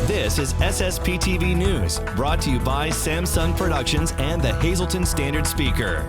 This is SSPTV News, brought to you by Samsung Productions and the Hazleton Standard Speaker.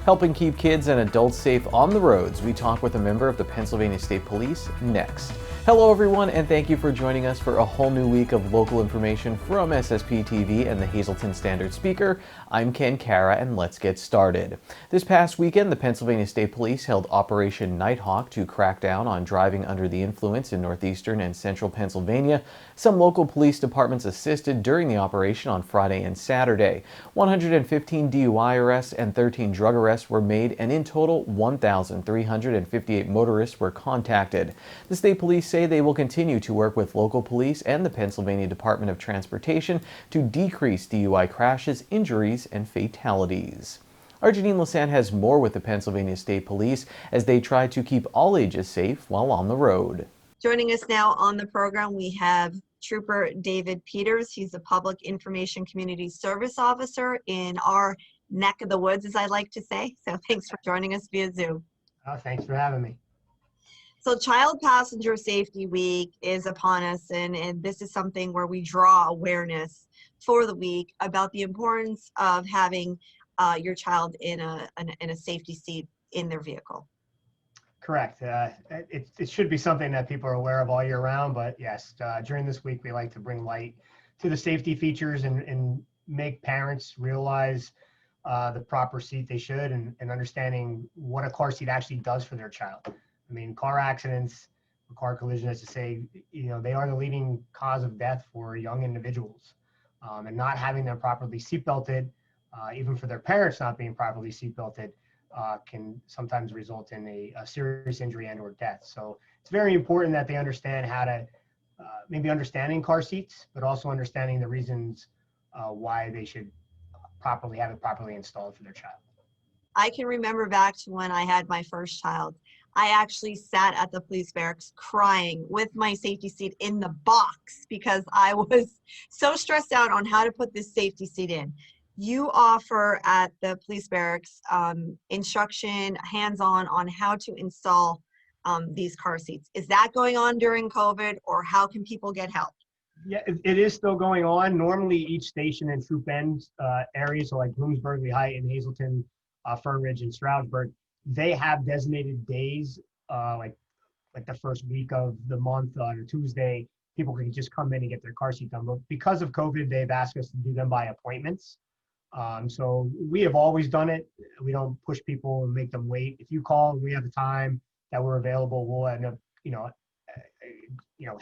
Helping keep kids and adults safe on the roads, we talk with a member of the Pennsylvania State Police next. Hello everyone, and thank you for joining us for a whole new week of local information from SSPTV and the Hazleton Standard Speaker. I'm Ken Cara, and let's get started. This past weekend, the Pennsylvania State Police held Operation Nighthawk to crack down on driving under the influence in northeastern and central Pennsylvania. Some local police departments assisted during the operation on Friday and Saturday. 115 DUI arrests and 13 drug arrests were made, and in total, 1,358 motorists were contacted. The state police say they will continue to work with local police and the Pennsylvania Department of Transportation to decrease DUI crashes, injuries, and fatalities. Our Janine Lassant has more with the Pennsylvania State Police as they try to keep all ages safe while on the road. Joining us now on the program, we have Trooper David Peters. He's a Public Information Community Service Officer in our neck of the woods, as I like to say. So thanks for joining us via Zoom. Oh, thanks for having me. So Child Passenger Safety Week is upon us, and this is something where we draw awareness for the week about the importance of having your child in a safety seat in their vehicle. Correct. It should be something that people are aware of all year round, but yes, during this week we like to bring light to the safety features and make parents realize the proper seat they should, and understanding what a car seat actually does for their child. I mean, car accidents, car collision, as to say, they are the leading cause of death for young individuals. And not having them properly seatbelted, even for their parents not being properly seatbelted, can sometimes result in a serious injury and or death. So it's very important that they understand how to, maybe understanding car seats, but also understanding the reasons why they should have it properly installed for their child. I can remember back to when I had my first child. I actually sat at the police barracks crying with my safety seat in the box because I was so stressed out on how to put this safety seat in. You offer at the police barracks instruction, hands-on on how to install these car seats. Is that going on during COVID, or how can people get help? Yeah, it is still going on. Normally each station and troop end areas, so like Bloomsburg, Lehigh, and Hazleton, Fern Ridge, and Stroudsburg, they have designated days, like the first week of the month on a Tuesday, people can just come in and get their car seat done. But because of COVID, they've asked us to do them by appointments. So we have always done it. We don't push people and make them wait. If you call and we have the time that we're available, we'll end up,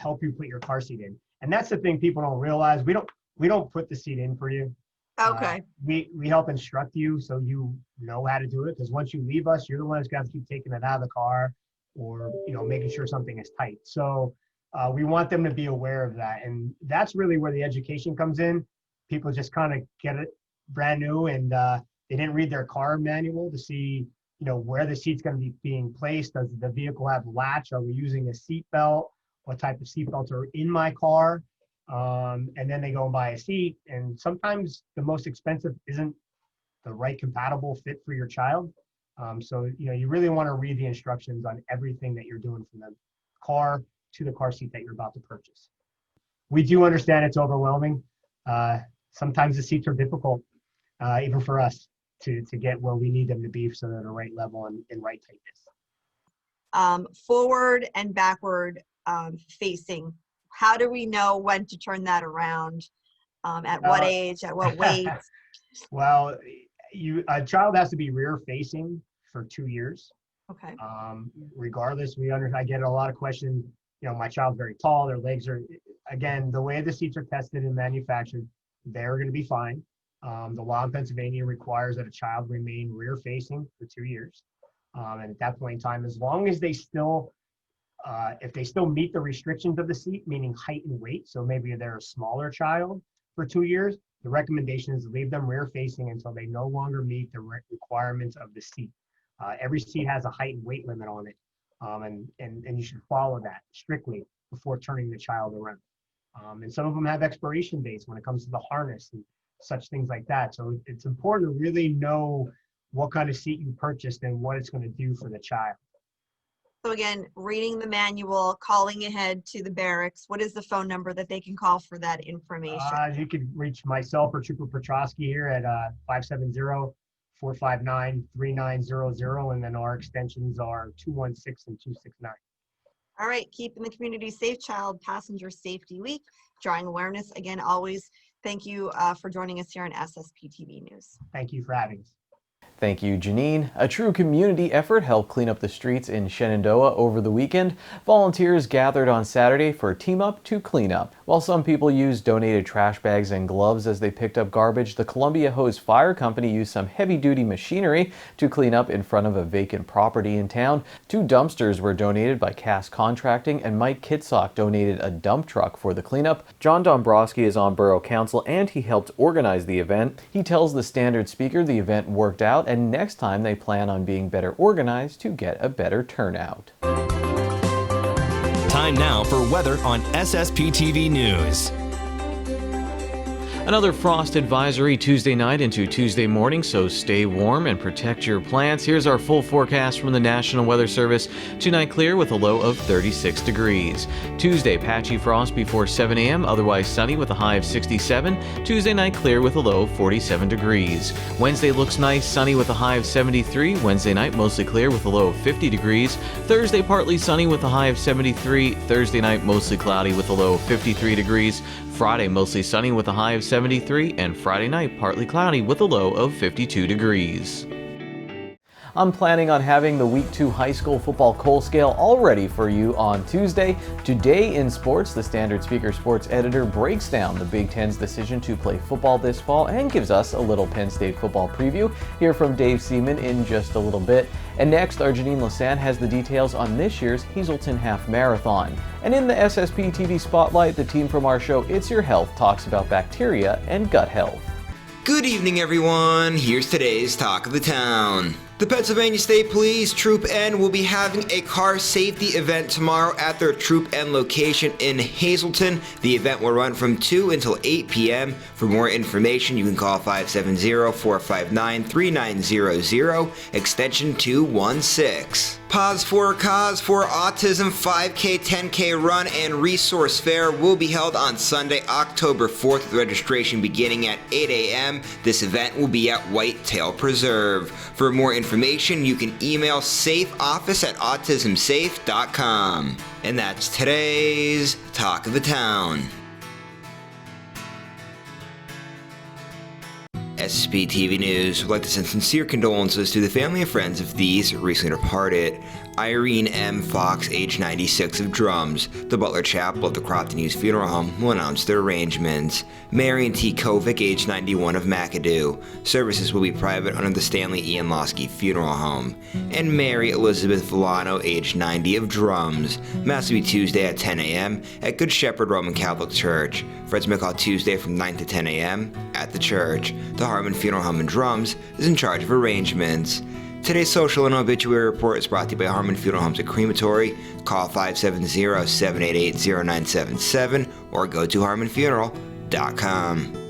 help you put your car seat in. And that's the thing people don't realize. We don't put the seat in for you. Okay. We help instruct you so you know how to do it, because once you leave us, you're the one that's got to keep taking it out of the car or making sure something is tight. So we want them to be aware of that, and that's really where the education comes in. People just kind of get it brand new, and they didn't read their car manual to see where the seat's going to be being placed. Does the vehicle have a latch? Are we using a seat belt? What type of seat belts are in my car? And then they go and buy a seat, and sometimes the most expensive isn't the right compatible fit for your child. So you really want to read the instructions on everything that you're doing from the car to the car seat that you're about to purchase. We do understand it's overwhelming. Sometimes the seats are difficult, even for us, to get where we need them to be so they're the right level and right tightness. Forward and backward facing. How do we know when to turn that around? At what age? At what weight? Well, a child has to be rear facing for 2 years. Okay. Regardless, I get a lot of questions. My child's very tall. Their legs are, again, the way the seats are tested and manufactured, they're going to be fine. The law in Pennsylvania requires that a child remain rear facing for 2 years. And at that point in time, as long as they still if they still meet the restrictions of the seat, meaning height and weight, so maybe they're a smaller child for 2 years, the recommendation is to leave them rear facing until they no longer meet the requirements of the seat. Every seat has a height and weight limit on it, and you should follow that strictly before turning the child around. And some of them have expiration dates when it comes to the harness and such things like that. So it's important to really know what kind of seat you purchased and what it's going to do for the child. So again, reading the manual, calling ahead to the barracks. What is the phone number that they can call for that information? You can reach myself or Trooper Petrosky here at 570-459-3900, and then our extensions are 216 and 269. All right, keeping the community safe, Child Passenger Safety Week, drawing awareness. Again, always thank you for joining us here on SSPTV News. Thank you for having us. Thank you, Janine. A true community effort helped clean up the streets in Shenandoah over the weekend. Volunteers gathered on Saturday for Team Up to Clean Up. While some people used donated trash bags and gloves as they picked up garbage, the Columbia Hose Fire Company used some heavy-duty machinery to clean up in front of a vacant property in town. 2 dumpsters were donated by Cass Contracting, and Mike Kitsock donated a dump truck for the cleanup. John Dombrowski is on Borough Council, and he helped organize the event. He tells the Standard Speaker the event worked out, and next time they plan on being better organized to get a better turnout. Time now for weather on SSPTV News. Another frost advisory Tuesday night into Tuesday morning, so stay warm and protect your plants. Here's our full forecast from the National Weather Service. Tonight clear with a low of 36 degrees. Tuesday patchy frost before 7 a.m., otherwise sunny with a high of 67. Tuesday night clear with a low of 47 degrees. Wednesday looks nice, sunny with a high of 73. Wednesday night mostly clear with a low of 50 degrees. Thursday partly sunny with a high of 73. Thursday night mostly cloudy with a low of 53 degrees. Friday mostly sunny with a high of 73, and Friday night partly cloudy with a low of 52 degrees. I'm planning on having the Week 2 high school football coal scale all ready for you on Tuesday. Today in sports, the Standard Speaker sports editor breaks down the Big Ten's decision to play football this fall and gives us a little Penn State football preview. Hear from Dave Seaman in just a little bit. And next, our Janine Lasan has the details on this year's Hazelton Half Marathon. And in the SSP TV Spotlight, the team from our show It's Your Health talks about bacteria and gut health. Good evening, everyone. Here's today's Talk of the Town. The Pennsylvania State Police Troop N will be having a car safety event tomorrow at their Troop N location in Hazelton. The event will run from 2 until 8 p.m. For more information, you can call 570-459-3900, extension 216. Pause for a Cause for Autism 5K, 10K Run and Resource Fair will be held on Sunday, October 4th, with registration beginning at 8 a.m. This event will be at Whitetail Preserve. For more information, you can email safeoffice@autismsafe.com. And that's today's Talk of the Town. SSPTV News would like to send sincere condolences to the family and friends of these recently departed. Irene M. Fox, age 96, of Drums. The Butler Chapel of the Crofton Youth Funeral Home will announce their arrangements. Marion T. Kovic, age 91, of McAdoo. Services will be private under the Stanley Ian Losky Funeral Home. And Mary Elizabeth Villano, age 90, of Drums. Mass will be Tuesday at 10 a.m. at Good Shepherd Roman Catholic Church. Friends may call Tuesday from 9 to 10 a.m. at the church. The Harmon Funeral Home in Drums is in charge of arrangements. Today's social and obituary report is brought to you by Harmon Funeral Homes and Crematory. Call 570-788-0977 or go to harmonfuneral.com.